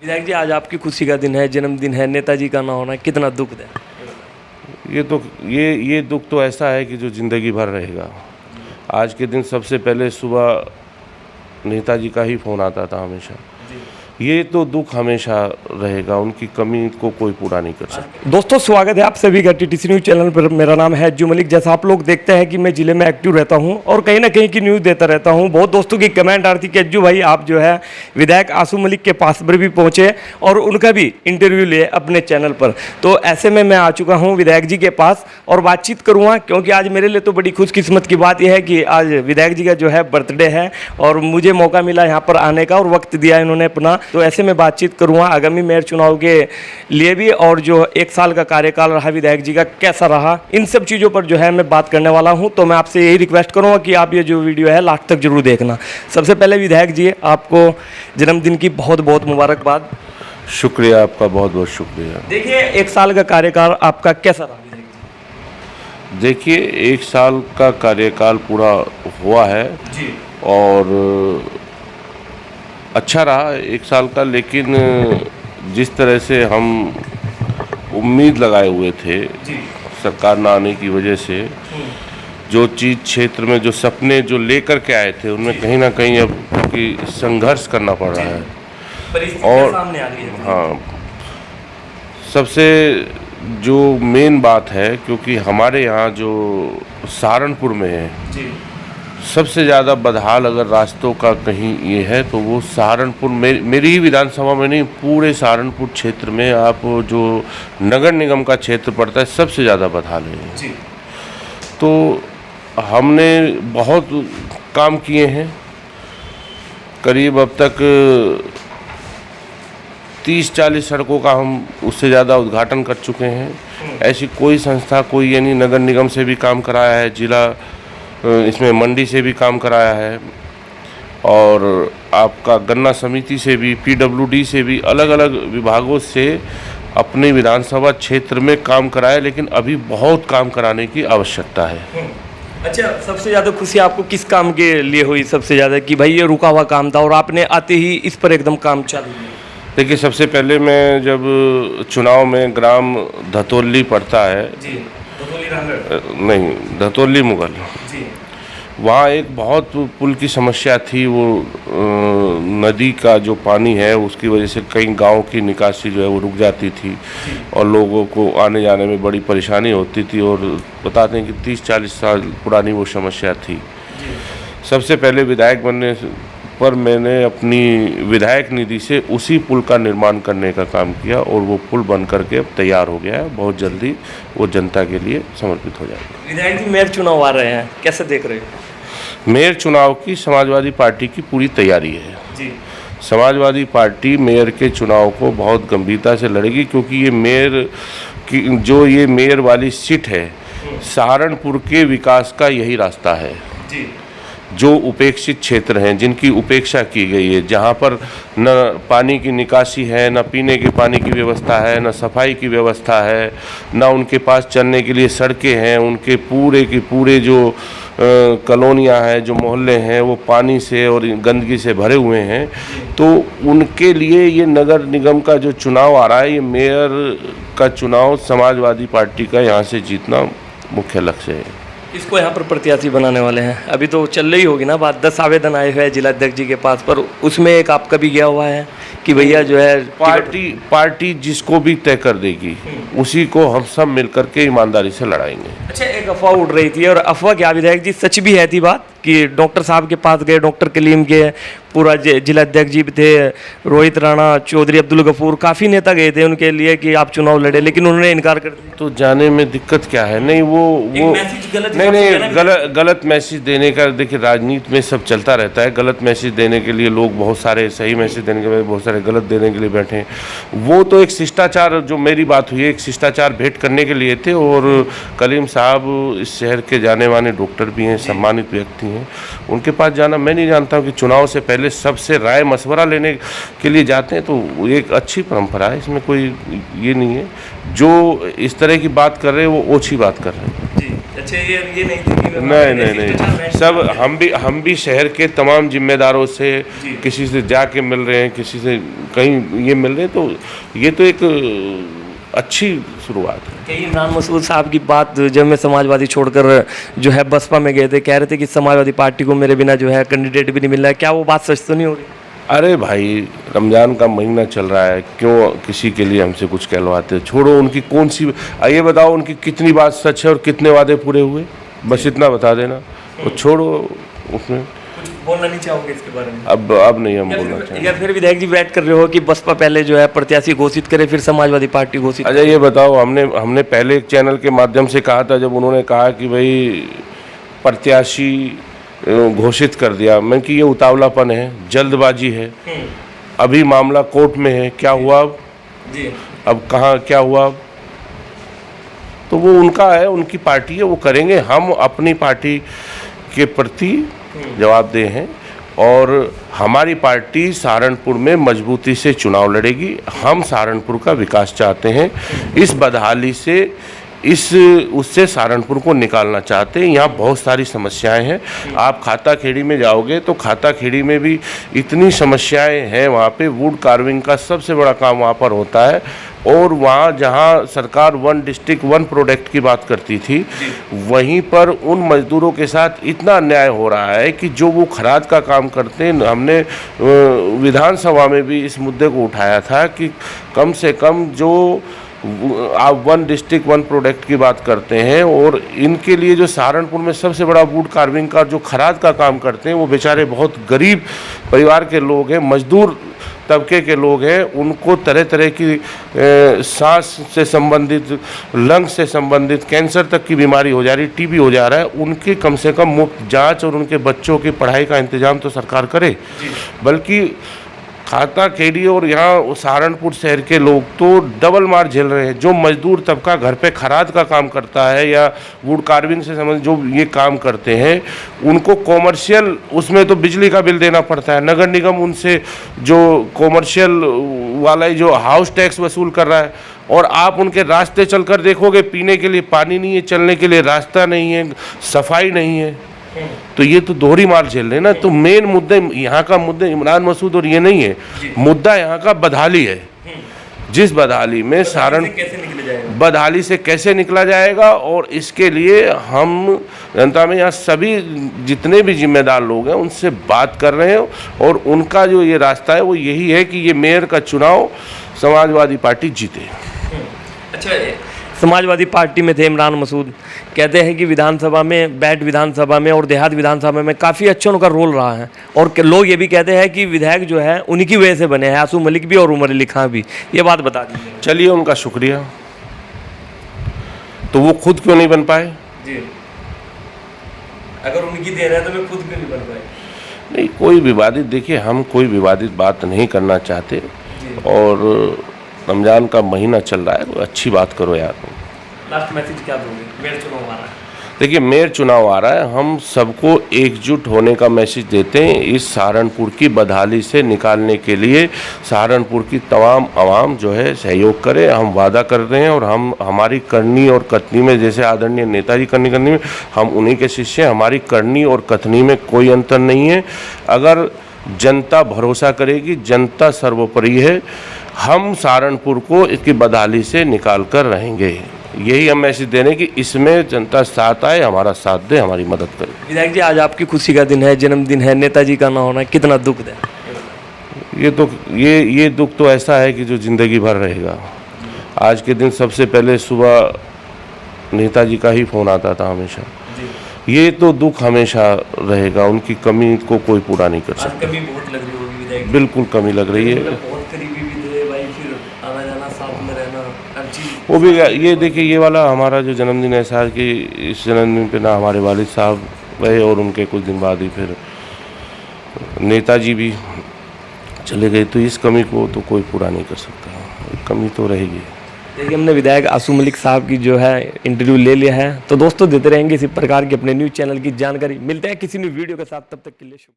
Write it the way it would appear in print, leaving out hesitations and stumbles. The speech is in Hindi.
विधायक जी, आज आपकी खुशी का दिन है, जन्मदिन है, नेताजी का ना होना कितना दुख है। ये दुख तो ऐसा है कि जो ज़िंदगी भर रहेगा। आज के दिन सबसे पहले सुबह नेताजी का ही फ़ोन आता था हमेशा। ये तो दुख हमेशा रहेगा, उनकी कमी को कोई पूरा नहीं कर सकता। दोस्तों, स्वागत है आप सभी का टीटीसी न्यूज़ चैनल पर। मेरा नाम है अज्जू मलिक। जैसा आप लोग देखते हैं कि मैं जिले में एक्टिव रहता हूं और कहीं ना कहीं की न्यूज़ देता रहता हूं। बहुत दोस्तों की कमेंट आ रही थी कि अज्जू भाई आप जो है विधायक आसू मलिक के पास पर भी पहुंचे और उनका भी इंटरव्यू लिए अपने चैनल पर। तो ऐसे में मैं आ चुका हूँ विधायक जी के पास और बातचीत करूँगा, क्योंकि आज मेरे लिए तो बड़ी खुशकिस्मत की बात यह है कि आज विधायक जी का जो है बर्थडे है और मुझे मौका मिला यहाँ पर आने का और वक्त दिया इन्होंने अपना। तो ऐसे में बातचीत करूँगा आगामी मेयर चुनाव के लिए भी, और जो 1 साल का कार्यकाल रहा विधायक जी का कैसा रहा, इन सब चीज़ों पर जो है मैं बात करने वाला हूँ। तो मैं आपसे यही रिक्वेस्ट करूँगा कि आप ये जो वीडियो है लास्ट तक जरूर देखना। सबसे पहले विधायक जी, आपको जन्मदिन की बहुत बहुत मुबारकबाद। शुक्रिया, आपका बहुत बहुत शुक्रिया। देखिए, 1 साल का कार्यकाल आपका कैसा रहा विधायक जी? देखिए, 1 साल का कार्यकाल पूरा हुआ है जी। और अच्छा रहा 1 साल का, लेकिन जिस तरह से हम उम्मीद लगाए हुए थे जी। सरकार न आने की वजह से, जो चीज़ क्षेत्र में जो सपने जो लेकर के आए थे उनमें कहीं ना कहीं अब कि संघर्ष करना पड़ रहा है। परिस्थितियां सामने आ रही है। हाँ, सबसे जो मेन बात है, क्योंकि हमारे यहाँ जो सहारनपुर में है जी। सबसे ज़्यादा बदहाल अगर रास्तों का कहीं ये है तो वो सहारनपुर, मेरी ही विधानसभा में नहीं, पूरे सहारनपुर क्षेत्र में आप जो नगर निगम का क्षेत्र पड़ता है सबसे ज़्यादा बदहाल है जी। तो हमने बहुत काम किए हैं, करीब अब तक 30-40 सड़कों का हम उससे ज़्यादा उद्घाटन कर चुके हैं। ऐसी कोई संस्था, कोई यानी नगर निगम से भी काम कराया है, जिला इसमें मंडी से भी काम कराया है और आपका गन्ना समिति से भी, पीडब्ल्यूडी से भी, अलग अलग विभागों से अपने विधानसभा क्षेत्र में काम कराया, लेकिन अभी बहुत काम कराने की आवश्यकता है। अच्छा, सबसे ज़्यादा खुशी आपको किस काम के लिए हुई सबसे ज़्यादा, कि भाई ये रुका हुआ काम था और आपने आते ही इस पर एकदम काम चालू किया? देखिए, सबसे पहले मैं जब चुनाव में ग्राम धतौली पड़ता है जी, धतौली रांगड़ नहीं, धतौली मुगल, जी, वहाँ एक बहुत पुल की समस्या थी। वो नदी का जो पानी है उसकी वजह से कई गांव की निकासी जो है वो रुक जाती थी और लोगों को आने जाने में बड़ी परेशानी होती थी, और बताते हैं कि 30-40 साल पुरानी वो समस्या थी। सबसे पहले विधायक बनने पर मैंने अपनी विधायक निधि से उसी पुल का निर्माण करने का काम किया और वो पुल बन करके अब तैयार हो गया है। बहुत जल्दी वो जनता के लिए समर्पित हो जाएगा। विधायक जी, मेयर चुनाव आ रहे हैं, कैसे देख रहे हो? मेयर चुनाव की समाजवादी पार्टी की पूरी तैयारी है जी। समाजवादी पार्टी मेयर के चुनाव को बहुत गंभीरता से लड़ेगी, क्योंकि ये मेयर की जो ये मेयर वाली सीट है, सहारनपुर के विकास का यही रास्ता है। जी। जो उपेक्षित क्षेत्र हैं, जिनकी उपेक्षा की गई है, जहाँ पर न पानी की निकासी है, न पीने के पानी की व्यवस्था है, न सफाई की व्यवस्था है, न उनके पास चलने के लिए सड़कें हैं, उनके पूरे के पूरे जो कॉलोनियाँ हैं, जो मोहल्ले हैं, वो पानी से और गंदगी से भरे हुए हैं। तो उनके लिए ये नगर निगम का जो चुनाव आ रहा है, ये मेयर का चुनाव समाजवादी पार्टी का यहाँ से जीतना मुख्य लक्ष्य है। इसको यहाँ पर प्रत्याशी बनाने वाले हैं, अभी तो चल रही होगी ना बात, 10 आवेदन आए हुए हैं जिला अध्यक्ष जी के पास, पर उसमें एक आपका भी गया हुआ है कि भैया जो है पार्टी जिसको भी तय कर देगी उसी को हम सब मिलकर के ईमानदारी से लड़ाएंगे। अच्छा, एक अफवाह उड़ रही थी, और अफवाह क्या विधायक जी, सच भी है थी बात, कि डॉक्टर साहब के पास गए, डॉक्टर कलीम के, पूरा जिला अध्यक्ष जी थे, रोहित राणा, चौधरी अब्दुल गफूर, काफ़ी नेता गए थे उनके लिए कि आप चुनाव लड़े, लेकिन उन्होंने इनकार कर दिया। तो जाने में दिक्कत क्या है? नहीं, वो नहीं, गलत मैसेज देने का, देखिए राजनीति में सब चलता रहता है। गलत मैसेज देने के लिए लोग बहुत सारे, सही मैसेज देने के लिए बहुत सारे गलत देने के लिए बैठे हैं। वो तो एक शिष्टाचार, जो मेरी बात हुई है, एक शिष्टाचार भेंट करने के लिए थे, और कलीम साहब इस शहर के जाने माने डॉक्टर भी हैं, सम्मानित व्यक्ति हैं, उनके पास जाना, मैं नहीं जानता हूँ कि चुनाव से पहले सबसे राय मशवरा लेने के लिए जाते हैं, तो एक अच्छी परंपरा है, इसमें कोई ये नहीं है। जो इस तरह की बात कर रहे हैं वो ओछी बात कर रहे हैं। जी, अच्छा, ये नहीं थी कि नहीं, सब हम भी शहर के तमाम जिम्मेदारों से किसी से जाके मिल रहे हैं, किसी से कहीं ये मिल रहे हैं, तो ये तो एक अच्छी शुरुआत है। कई इमरान मसूद साहब की बात जब मैं समाजवादी छोड़कर जो है बसपा में गए थे, कह रहे थे कि समाजवादी पार्टी को मेरे बिना जो है कैंडिडेट भी नहीं मिल रहा है, क्या वो बात सच तो नहीं हो रही? अरे भाई, रमज़ान का महीना चल रहा है, क्यों किसी के लिए हमसे कुछ कहलवाते? छोड़ो, उनकी कौन सी, ये बताओ उनकी कितनी बात सच है और कितने वादे पूरे हुए, बस इतना बता देना। वो छोड़ो, उसमें कुछ बोलना नहीं चाहोगे इसके बारे में? अब नहीं हम बोलना चाहेंगे। या फिर विधायक जी बैठ कर रहे हो कि बसपा पहले जो है प्रत्याशी घोषित करे फिर समाजवादी पार्टी घोषित? अच्छा, ये बताओ, हमने पहले एक चैनल के माध्यम से कहा था, जब उन्होंने कहा कि भाई प्रत्याशी घोषित कर दिया, मैं कि ये उतावलापन है, जल्दबाजी है, अभी मामला कोर्ट में है, क्या हुआ अब? जी, अब कहाँ क्या हुआ अब? तो वो उनका है, उनकी पार्टी है, वो करेंगे। हम अपनी पार्टी के प्रति जवाबदेह हैं और हमारी पार्टी सहारनपुर में मजबूती से चुनाव लड़ेगी। हम सहारनपुर का विकास चाहते हैं, इस बदहाली से उससे सहारनपुर को निकालना चाहते हैं। यहाँ बहुत सारी समस्याएं हैं। आप खाता खेड़ी में जाओगे तो खाता खेड़ी में भी इतनी समस्याएं हैं। वहाँ पे वुड कार्विंग का सबसे बड़ा काम वहाँ पर होता है, और वहाँ जहाँ सरकार 1 डिस्ट्रिक्ट 1 प्रोडक्ट की बात करती थी, वहीं पर उन मजदूरों के साथ इतना अन्याय हो रहा है कि जो वो खराद का काम करते हैं। हमने विधानसभा में भी इस मुद्दे को उठाया था कि कम से कम जो आप 1 डिस्ट्रिक्ट 1 प्रोडक्ट की बात करते हैं, और इनके लिए जो सहारनपुर में सबसे बड़ा वुड कार्विंग का जो खराद का काम करते हैं, वो बेचारे बहुत गरीब परिवार के लोग हैं, मजदूर तबके के लोग हैं। उनको तरह तरह की सांस से संबंधित, लंग से संबंधित, कैंसर तक की बीमारी हो जा रही, टीबी हो जा रहा है। उनकी कम से कम मुफ्त जांच और उनके बच्चों की पढ़ाई का इंतजाम तो सरकार करे, बल्कि खाता खेड़ी और यहाँ सहारनपुर शहर के लोग तो डबल मार झेल रहे हैं। जो मजदूर तबका घर पे खराद का काम करता है या वुड कार्विंग से संबंधित जो ये काम करते हैं, उनको कॉमर्शियल, उसमें तो बिजली का बिल देना पड़ता है। नगर निगम उनसे जो कॉमर्शियल वाला जो हाउस टैक्स वसूल कर रहा है, और आप उनके रास्ते चलकर देखोगे, पीने के लिए पानी नहीं है, चलने के लिए रास्ता नहीं है, सफाई नहीं है। तो ये तो दोहरी मार झेल रहे हैं ना। तो मेन मुद्दे यहाँ का मुद्दा इमरान मसूद और ये नहीं है, मुद्दा यहाँ का बदहाली है। जिस बदहाली में बदहाली से कैसे निकला जाएगा, और इसके लिए हम जनता में यहाँ सभी जितने भी जिम्मेदार लोग हैं उनसे बात कर रहे हैं, और उनका जो ये रास्ता है वो यही है कि ये मेयर का चुनाव समाजवादी पार्टी जीते। अच्छा, समाजवादी पार्टी में थे इमरान मसूद, कहते हैं कि विधानसभा में, बैठ विधानसभा में और देहात विधानसभा में काफ़ी अच्छा उनका रोल रहा है, और लोग ये भी कहते हैं कि विधायक जो है उन्हीं की वजह से बने हैं, आसू मलिक भी और उमर अली खां भी। ये बात बता दीजिए। चलिए, उनका शुक्रिया। तो वो खुद क्यों नहीं बन पाए? जी, अगर उनकी देर है तो वे खुद क्यों नहीं बन पाए? नहीं, कोई विवादित, देखिए हम कोई विवादित बात नहीं करना चाहते, और रमज़ान का महीना चल रहा है, तो अच्छी बात करो यार। लास्ट मैसेज क्या दोगे? मेयर चुनाव आ रहा है। देखिए, मेयर चुनाव आ रहा है, हम सबको एकजुट होने का मैसेज देते हैं। इस सहारनपुर की बदहाली से निकालने के लिए सहारनपुर की तमाम आवाम जो है सहयोग करे। हम वादा कर रहे हैं, और हम हमारी करनी और कथनी में, जैसे आदरणीय नेताजी करनी में, हम उन्हीं के शिष्य हैं। हमारी करनी और कथनी में कोई अंतर नहीं है। अगर जनता भरोसा करेगी, जनता सर्वोपरि है, हम सहारनपुर को इसकी बदहाली से निकाल कर रहेंगे। यही हम मैसेज देने कि इसमें जनता साथ आए, हमारा साथ दे, हमारी मदद करे। विधायक जी, आज आपकी खुशी का दिन है, जन्मदिन है, नेताजी का ना होना, कितना दुख है? ये दुख तो ऐसा है कि जो ज़िंदगी भर रहेगा। आज के दिन सबसे पहले सुबह नेताजी का ही फ़ोन आता था हमेशा। ये तो दुख हमेशा रहेगा, उनकी कमी को कोई पूरा नहीं कर सकता। कमी बहुत लग रही होगी विधायक? बिल्कुल कमी लग रही है। बहुत करीबी भी थे भाई, फिर आना जाना, साथ में रहना, हर चीज़। वो भी, ये देखिए, ये वाला हमारा जो जन्मदिन ऐसा है कि इस जन्मदिन पे ना हमारे वालिद साहब रहे, और उनके कुछ दिन बाद ही फिर नेताजी भी चले गए। तो इस कमी को तो कोई पूरा नहीं कर सकता, कमी तो रहेगी। देखिए, हमने विधायक आसू मलिक साहब की जो है इंटरव्यू ले लिया है। तो दोस्तों, देते रहेंगे इसी प्रकार के अपने न्यूज़ चैनल की जानकारी। मिलते हैं किसी न्यू वीडियो के साथ, तब तक के लिए शुभ।